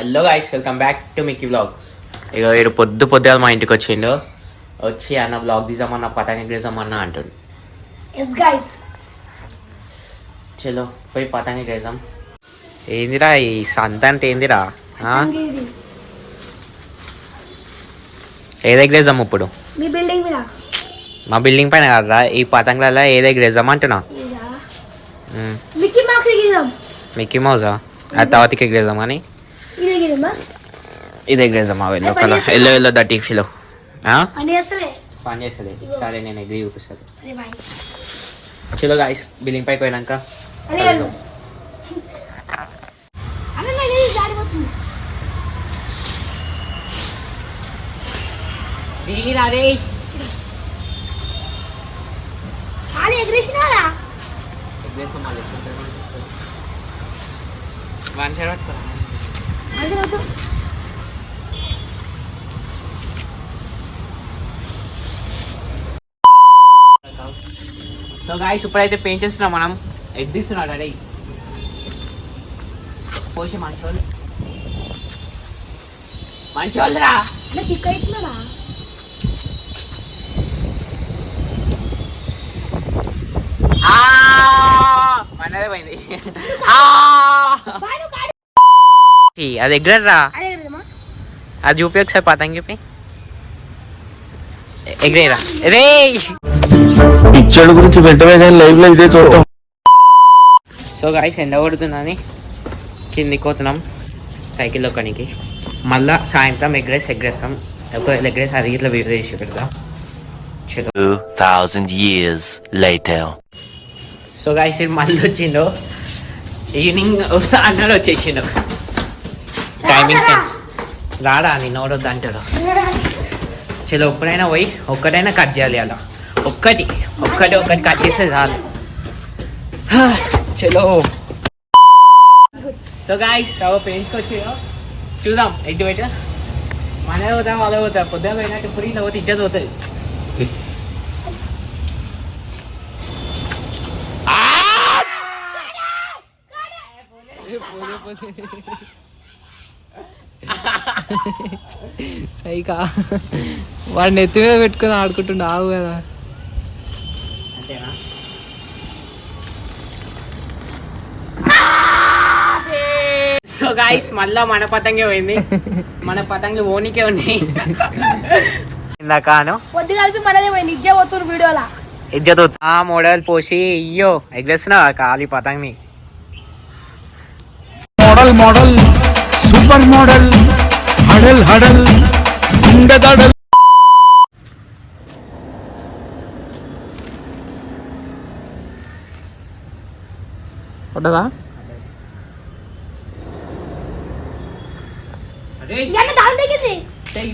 Hello guys, welcome back to Mickey vlogs. ఇక వీడు పొద్దుగా మా ఇంటికి వచ్చిండు. వచ్చి అన్న వ్లాగ్ తీసామన్నా పతంగ ఎగరేసామన్నా అంటుండు. చలో పోయి పతంగ ఎగరేసాం. ఏందిరా ఈ సంత అంటే ఏందిరా? ఏది ఎగరేసాం ఇప్పుడు? మా బిల్డింగ్ పైన కదరా, ఈ పతంగులలో ఏది ఎగరేసాం అంటున్నా. మిక్కీ మౌజా? అది తర్వాతకి ఎగరేసాం కానీ ఇది ఎగరేసాం. ఎల్లో కలర్, ఎల్లో దట్ ఫిలో పని చేస్తుంది. సరే నేను ఎగ్రీ చూపిస్తాను. చలో గాయస్, బిల్డింగ్ పైకి పోయినాక సో గాయస్, ఇప్పుడైతే పెయింట్ చేస్తున్నాం మనం. ఎగ్దిస్తున్నాడు అడే పోసి మంచోళ్ళు మంచోళ్ళరా మనదే పోయింది. అది ఎగరరా, అది చూపి ఒకసారి పతంగి చూపి ఎగరేరా. రే పిక్చర్ గురించి పెట్టవే కానీ లైవ్ లో ఇదే చూడటం. సో గాయస్, ఎండ కొడుతుందని కిందికి పోతున్నాం సైకిల్లో కనికి. మళ్ళా సాయంత్రం ఎగ్రేస్తాం. ఒక ఎగ్రేస్ అది ఇట్లా వీడియో చేసి పెడతాం. 2000 years later. సో గాయస్, మళ్ళీ వచ్చిండు. ఈవినింగ్ వస్తా అన్నాడు, వచ్చేసిండు. టైమింగ్ సెన్స్ రాడా, నేను ఓడొద్దు అంటాడు. చలో ఒక్కడైనా పోయి ఒక్కడైనా కట్ చేయాలి. అలా ఒక్కటి కట్ చేస్తే చాలు. చలో. సో గాయస్, పెయింట్కి వచ్చి చూద్దాం. ఎగ్ది బయట మనదే పోతాం, వాళ్ళే పోతాం. పొద్దున పోయినట్టు ఇప్పుడు ఇలా పోతే ఇజ్జత్ అవుతుంది. సైకా వాడిని ఎత్తి మీద పెట్టుకుని ఆడుకుంటుండే. ఆవు కదా, అంతేనా? సో గాయస్, మళ్ళా మన పతంగే పోయింది. మన పతంగి ఓనికే ఉన్నాయి. ఇందాకను కలిపి మనదే పోయింది. ఇజ్జత్ పోతుంది వీడియోలా. ఇజ్జత్ ఆ మోడల్ పోసి ఇయ్యో ఎగ్రేస్తున్నావా ఖాళీ పతంగిని. మోడల్ సూపర్ మోడల్ హడల్ ఉండదడల్. పడ్డదా? అరే దాని